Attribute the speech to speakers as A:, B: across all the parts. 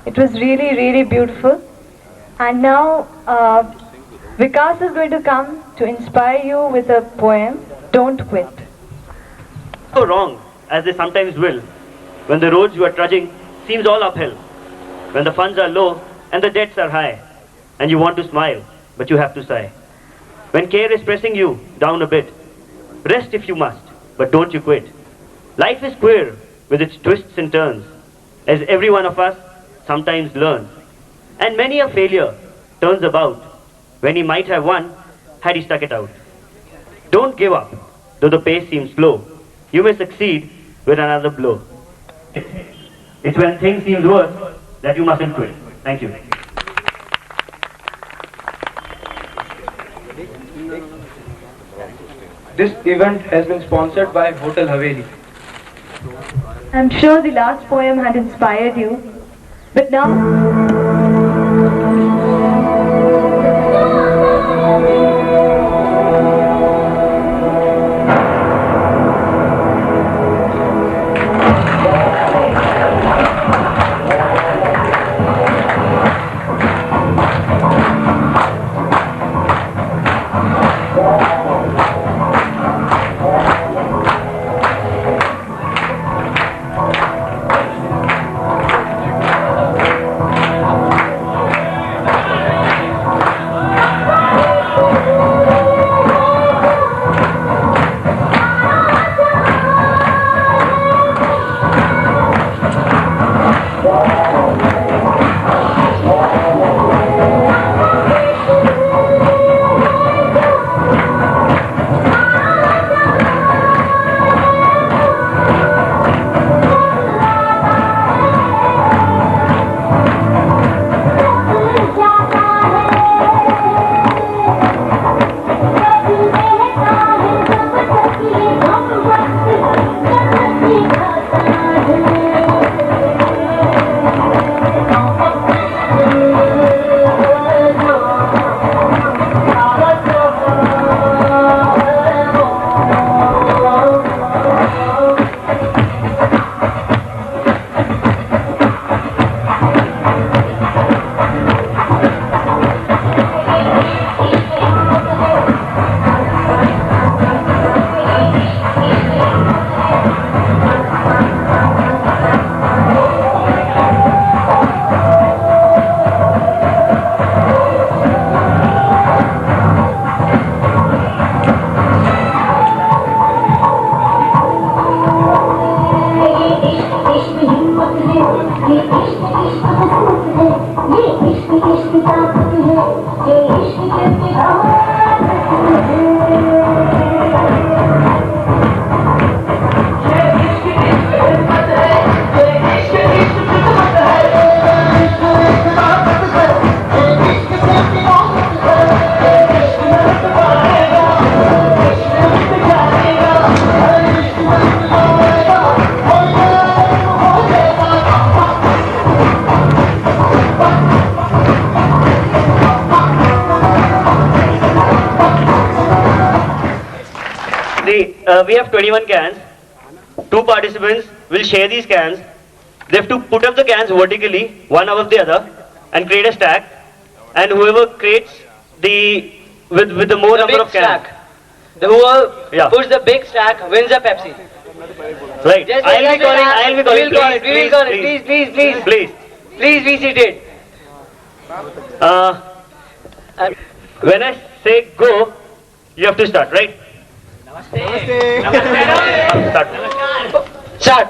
A: It was really, really beautiful. And now, Vikas is going to come to inspire you with a poem, Don't Quit.
B: So wrong, as they sometimes will, when the roads you are trudging seems all uphill, when the funds are low and the debts are high, and you want to smile, but you have to sigh. When care is pressing you down a bit, rest if you must, but don't you quit. Life is queer with its twists and turns, as every one of us sometimes learns. And many a failure turns about when he might have won had he stuck it out. Don't give up, though the pace seems slow. You may succeed with another blow. It's when things seem worse that you mustn't quit. Thank you.
C: This event has been sponsored by Hotel Haveli.
A: I'm sure the last poem had inspired you, but now
B: We have 21 cans. Two participants will share these cans. They have to put up the cans vertically, one above the other, and create a stack. And whoever creates with the more number of cans.
D: The whoever puts the big stack wins a Pepsi.
B: Right.
D: Just
B: I'll be calling.
D: We will call it. Please. Please be seated.
B: When I say go, you have to start, right? Start.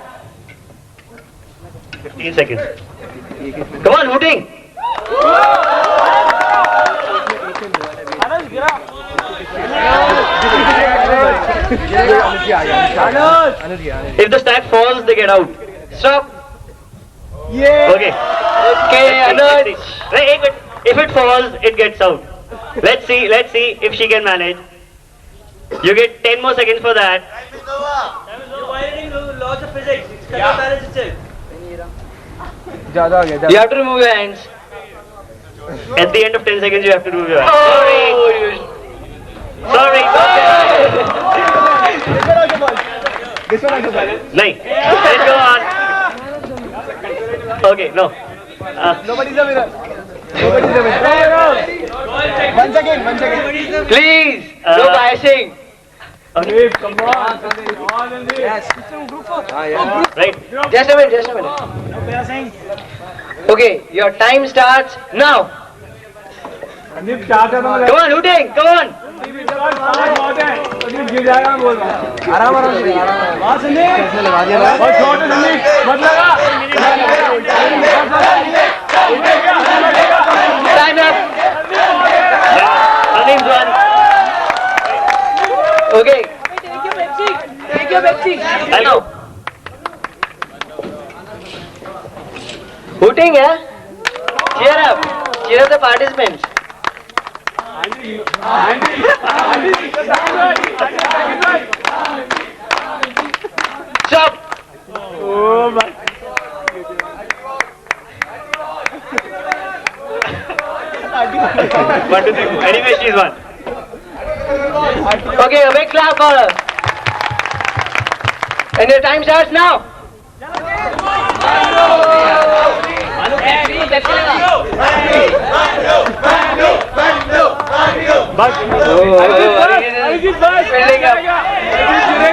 B: 15 seconds. Come on, hooting. If the stack falls, they get out. Stop.
D: Yeah.
B: Okay.
D: Okay,
B: Right, if it falls, it gets out. Let's see if she can manage. You get 10 more seconds for that.
E: You're violating the laws of physics. It's cannot balance itself.
D: You have to remove your hands.
B: At the end of 10 seconds, you have to do your
D: Oh,
B: Sorry.
C: This one also.
B: Nahin. Let's go on. Okay, no.
C: Nobody's a winner. Nobody's a winner. Once again.
D: Please, no biasing.
B: Okay.
C: Come on. Yes.
B: Right.
D: Just a minute. Okay, your time starts now. Come on, hooting, come on. Time up.
B: Salim's won.
D: Okay. Take your Pepsi.
B: I know.
D: Hooting, yeah? Cheer up. Cheer up the participants. Stop.
C: Oh my.
B: One, two, three. Anyway, she's won.
D: Okay, a big clap for her. And your time starts now. Building up.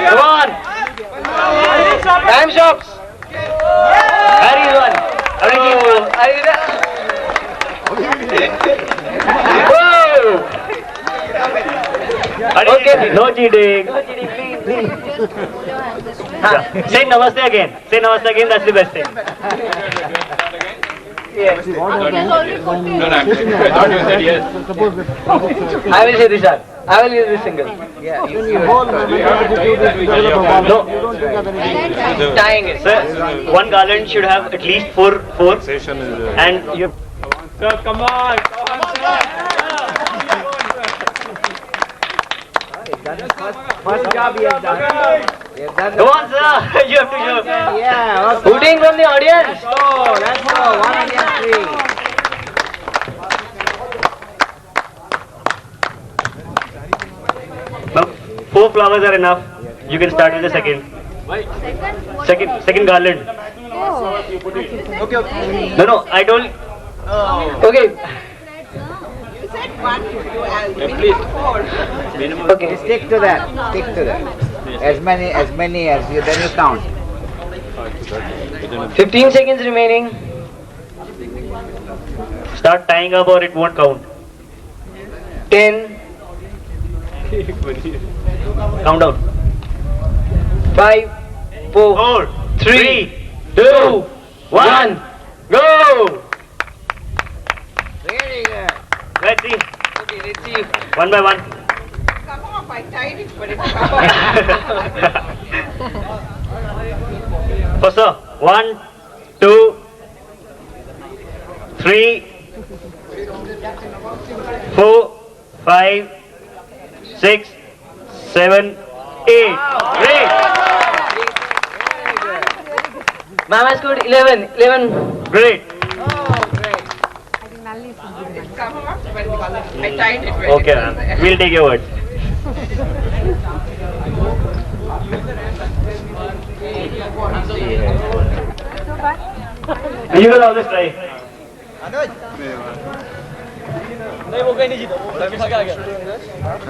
D: Come on. Time stops. Harry's one. Whoa.
B: Okay. No cheating.
D: Please.
B: Yeah. Say namaste again. Say namaste again. That's the best thing.
D: Yes.
F: No, I thought you said yes.
D: I will say this one. I will use this single.
B: No.
D: Tying it.
B: Sir, one garland should have at least four. And you.
C: Sir, come on. First job he has done.
B: Go on, sir. You have to show.
C: Yeah.
D: Hooting from the audience.
C: Oh, let's go. 1 against 3.
B: Now, 4 flowers are enough. You can start with the second. Second garland.
C: Okay.
B: No, I told.
D: Okay. Okay.
G: Stick to that. Stick to that. As many as you, then you count.
D: 15 seconds remaining.
B: Start tying up or it won't count.
D: 10,
B: Count down.
D: 5, 4,
B: 4,
D: 3, 2, 1, go!
G: Very good.
B: Let's see.
D: Okay, let's see.
B: One by one.
H: Come on, I tied it for it.
B: First, sir. 1, 2, 3, 4, 5, 6, 7, 8. Great.
D: Mama scored 11.
B: Great.
H: Come on, I tied it.
B: Okay, ma'am. We'll take your word. You will always try.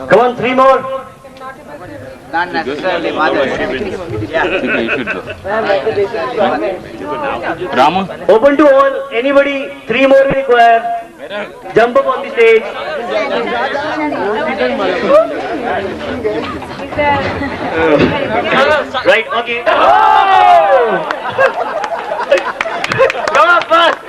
B: Come on, 3 more.
G: Not necessarily mother.
F: Rama?
B: Open to all. Anybody, 3 more we require. Jump up on the stage. Right, okay. Come on, fast.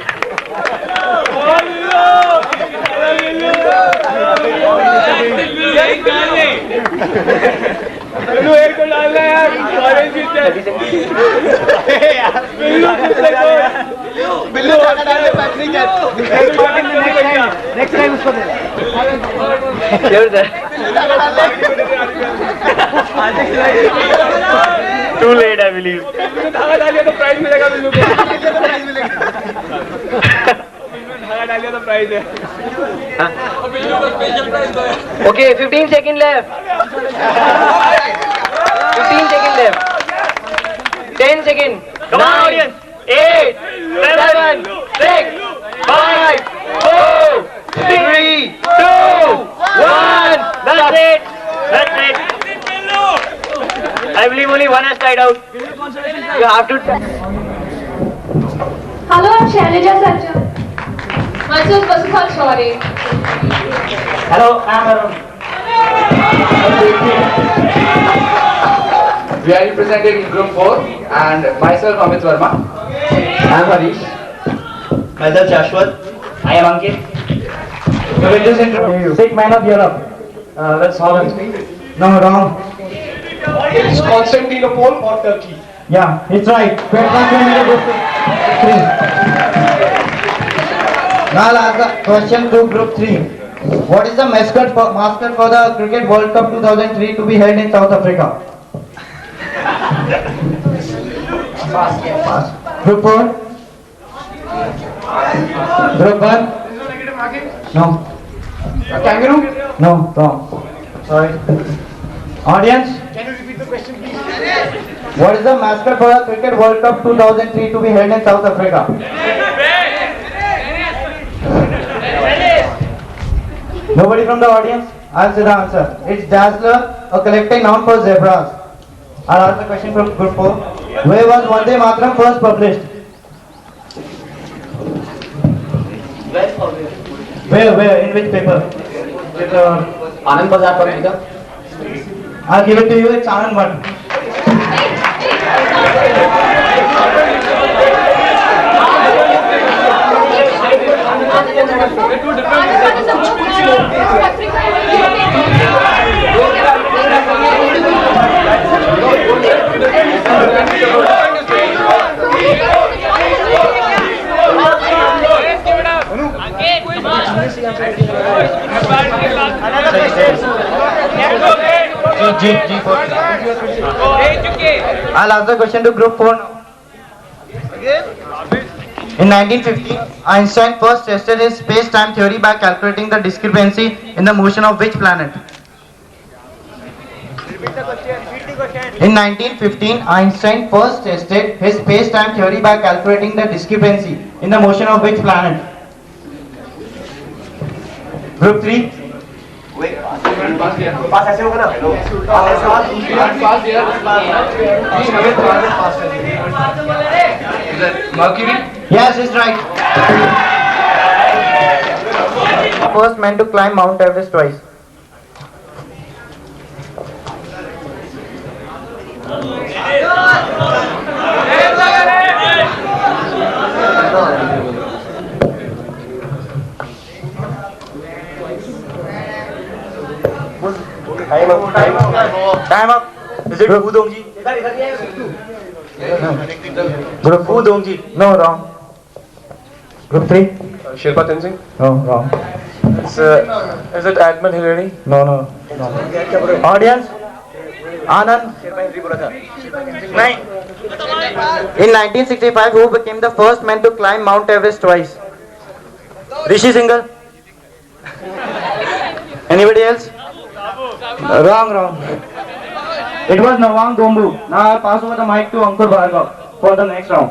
C: Next time उसको दे.
B: Too late, I believe.
C: धागा डालिए तो prize मिलेगा बिल्लू को. धागा डालिए तो prize है.
D: Okay, 15 seconds left. 15 seconds left. 10 seconds.
B: Come on,
D: 9,
B: audience. 8, 7,
D: 6, out. You have to.
I: Hello, I'm Shailaja Sajjan. Myself Vasudha Chowdhury.
C: Hello, I'm Arun.
F: We are represented in group 4 and myself Amit Verma. I am Harish.
C: Myself Shashwat. I am Ankit. The windows interview. Sick man of Europe. That's Holland. No, wrong.
F: It's Constantinople or Turkey?
C: Yeah, it's right. Now I'll ask the question to group 3. What is the mascot for the Cricket World Cup 2003 to be held in South Africa? Pass. Group 4. Group 1. No.
F: Kangaroo?
C: No, wrong. Sorry. Audience?
F: Can you repeat the question please?
C: What is the mascot for the Cricket World Cup 2003 to be held in South Africa? Nobody from the audience? I'll say the answer. It's Dazzler, a collective noun for zebras. I'll ask the question from group 4. Where was Vande Mataram first published? Where? In which paper?
F: Anand Bazar Patrika.
C: I'll give it to you. It's Anand 1. I'll ask the question to group 4 now. In 1950, Einstein first tested his space-time theory by calculating the discrepancy in the motion of which planet? In 1915, Einstein first tested his space-time theory by calculating the discrepancy in the motion of which planet? Group 3.
F: Mercury?
C: Yes, it's right. First man to climb Mount Everest twice. Time up. Is it Fu Dongji? Group Fu Dongji. No, wrong. Group 3.
F: Shilpa Tenzing?
C: No, wrong.
F: Is it Edmund Hillary?
C: No. Audience? Anand? Nine. In 1965, who became the first man to climb Mount Everest twice? Rishi Singhal? Anybody else? Wrong. It was Nawang Dombu. Now I'll pass over the mic to Ankur Bhargav for the next round.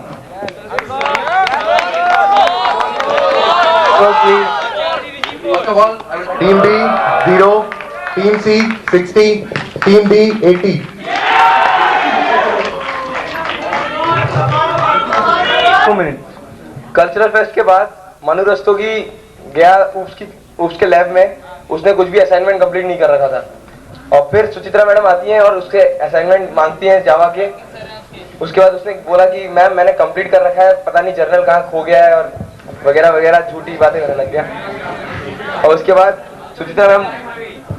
J: Team B 0, Team C 60, Team D 80.
D: Cultural fest के बाद मनु रस्तोगी गया उप्स के lab में, उसने कुछ भी assignment complete नहीं कर रखा था और फिर सुचित्रा मैडम आती हैं और उससे असाइनमेंट मांगती हैं जावा के। उसके बाद उसने बोला कि मैम मैंने कंप्लीट कर रखा है, पता नहीं जर्नल कहाँ खो गया है और वगैरह वगैरह झूठी बातें करने लग गया। और उसके बाद सुचित्रा मैम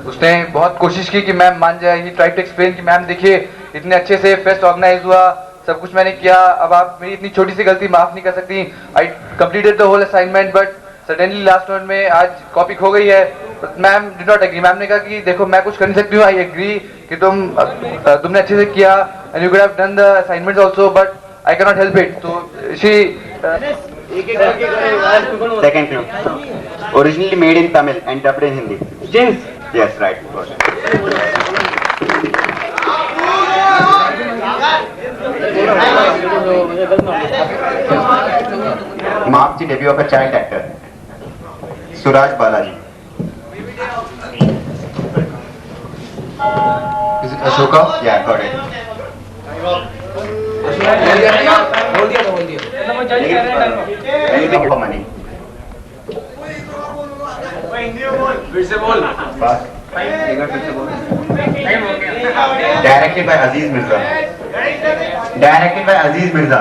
F: उसने बहुत कोशिश की कि मैम मान जाए। ही ट्राई टू एक्सप्लेन कि मैम देखिए इतने अच्छे से फेस्ट ऑर्गेनाइज हुआ, सब कुछ मैंने किया, अब आप मेरी इतनी छोटी सी गलती माफ नहीं कर सकती। I completed the whole assignment but suddenly last moment में आज कॉपी खो गई है। Ma'am did not agree. Ma'am ने कहा कि देखो मैं कुछ कर नहीं सकती हूँ, आई एग्री कि तुमने अच्छे से किया and you could have done the assignments also but I can not help it. तो she
J: Second clue. Originally made in Tamil and dubbed in Hindi.
C: James.
J: Yes, right. Marked the debut of a child actor, Suraj Balaji.
F: Is it Ashoka?
J: Yeah, got it. Directed by Aziz Mirza. Directed by Aziz Mirza.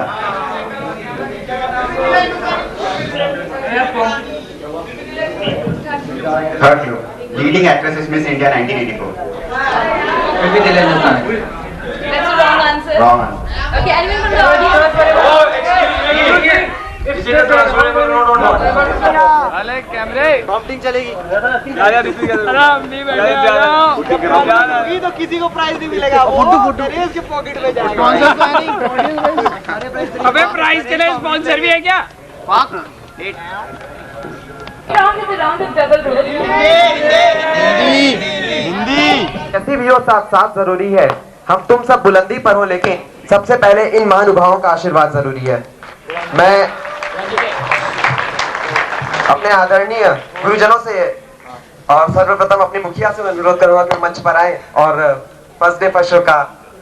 J: Third clue. Leading actress is Miss India 1984.
I: That's a wrong answer.
J: Wrong answer.
I: Okay, anyone from the audience?
E: तो किसी को prize नहीं मिलेगा। इसके pocket में जाएगा। अबे prize के लिए स्पॉन्सर भी है क्या?
I: Round is a round of double roll.
K: कैसी भी हो साथ साथ जरूरी है। हम तुम सब बुलंदी पर हो, लेकिन सबसे पहले इन महानुभावों का आशीर्वाद जरूरी है। मैं अपने आदरणीय गुरुजनों से और सर्वप्रथम अपनी मुखिया से अनुरोध करूंगा कि मंच पर आए और फर्स्ट डे फर्स्ट शो का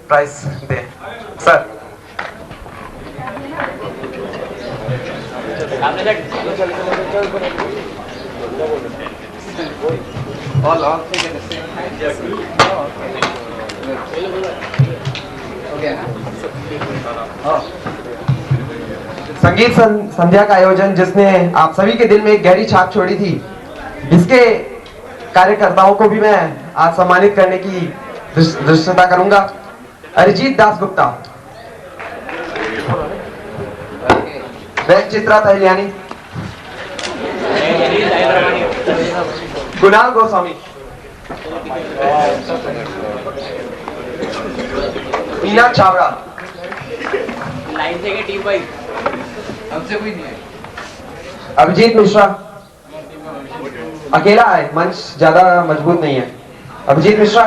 K: प्राइज दे। सर संगीत संध्या का आयोजन जिसने आप सभी के दिल में एक गहरी छाप छोड़ी थी, इसके कार्यकर्ताओं को भी मैं आज सम्मानित करने की दृष्टता करूंगा। अरिजीत दास गुप्ता, चित्रा तहलियानी, कुणाल गोस्वामी, मीना छाबड़ा,
E: लाइन से टीम वाइज
F: हमसे कोई नहीं है।
K: अभिजीत मिश्रा अकेला है, मंच ज्यादा मजबूत नहीं है। अभिजीत मिश्रा,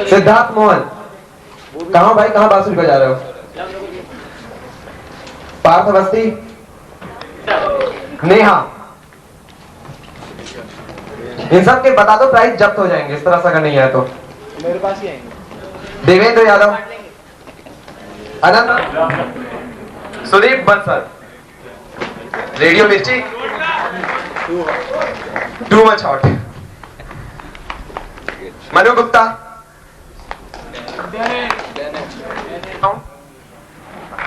K: सिद्धार्थ मोहन, कहाँ भाई कहाँ बांसुरी बजा रहे हो? पार्थ अवस्थी, नेहा, इन सब के बता दो प्राइस जब्त हो जाएंगे इस तरह से अगर नहीं आए तो।
E: मेरे पास ही आएंगे।
K: देवेंद्र यादव, अनंत, सुदीप बंसल, रेडियो मिर्ची, too much hot, Manu Gupta,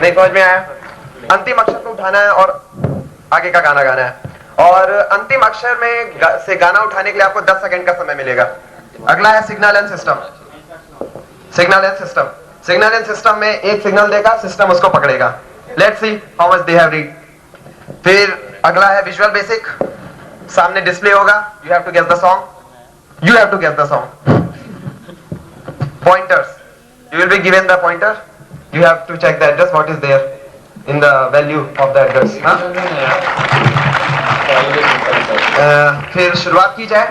K: नहीं समझ में आया। अंतिम अक्षर को उठाना है और आगे का गाना गाना है, और अंतिम अक्षर में से गाना उठाने के लिए आपको 10 सेकंड का समय मिलेगा। अगला है signal and system. Signal and system, signal and system में एक सिग्नल देगा, सिस्टम उसको पकड़ेगा। Let's see how much they have read. फिर अगला है विजुअल बेसिक, सामने डिस्प्ले होगा, you have to guess the song, you have to guess the song. Pointers, you will be given the pointer, you have to check the address what is there in the value of the address। फिर शुरुआत की जाए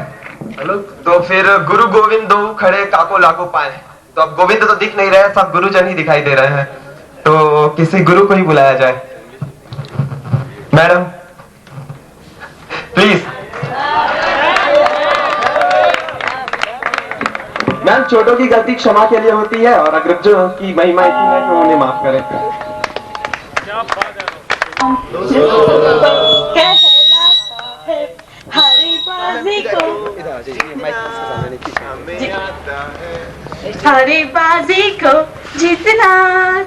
K: तो फिर गुरु गोविंद दो खड़े काको लागो पाए, तो अब गोविंद तो दिख नहीं रहे, सब गुरुजन ही दिखाई दे रहे हैं, तो किसी गुरु को ही बुलाया जाए। Madam please. मैम, छोटों की गलती क्षमा के लिए होती है और अग्रजों की महिमा इतनी है कि उन्हें माफ करें।
L: हरी बाजी को जीतना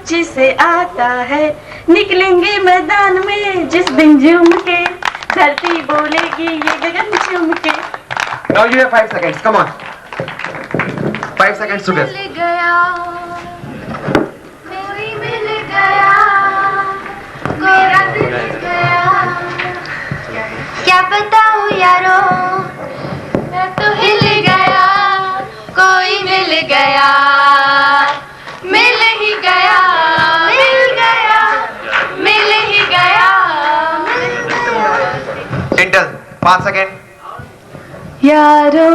L: जिसे आता है, निकलेंगे मैदान में जिस दिन झूम के, धरती बोलेगी ये गगन झूम के।
K: Now you have 5 seconds, come on. 5 seconds to guess.
I: मिल गया, मेरी मिल गया, मेरा मिल गया, क्या बताऊं यारो, मैं तो हिल गया, कोई मिल गया, मिल ही गया, मिल गया, मिल ही गया, मिल गया।
K: Intel, 5 seconds.
L: यारो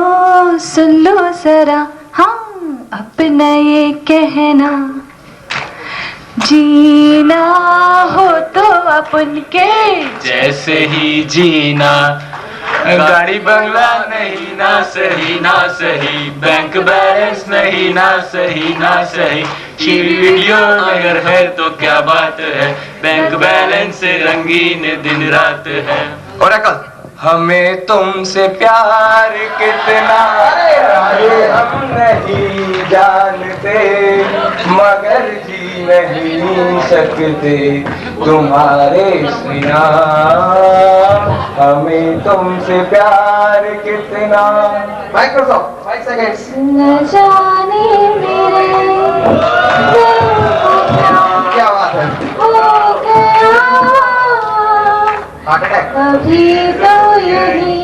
L: सुन लो जरा, हाँ अपना ये कहना, जीना हो तो अपन के
E: जैसे ही जीना,
M: गाड़ी बंगला नहीं ना सही, बैंक बैलेंस नहीं ना सही, टीवी वीडियो अगर है तो क्या बात है, बैंक बैलेंस से रंगीन दिन रात है।
K: और अकल
M: हमें तुमसे प्यार कितना हम नहीं जानते, मगर जी नहीं सकते तुम्हारे सिवा। हमें तुमसे प्यार कितना।
K: Microsoft 5 seconds.
I: न जाने मेरे
K: क्या बात है,
I: हो गया
K: हार्ट अटैक।
I: कभी तो यही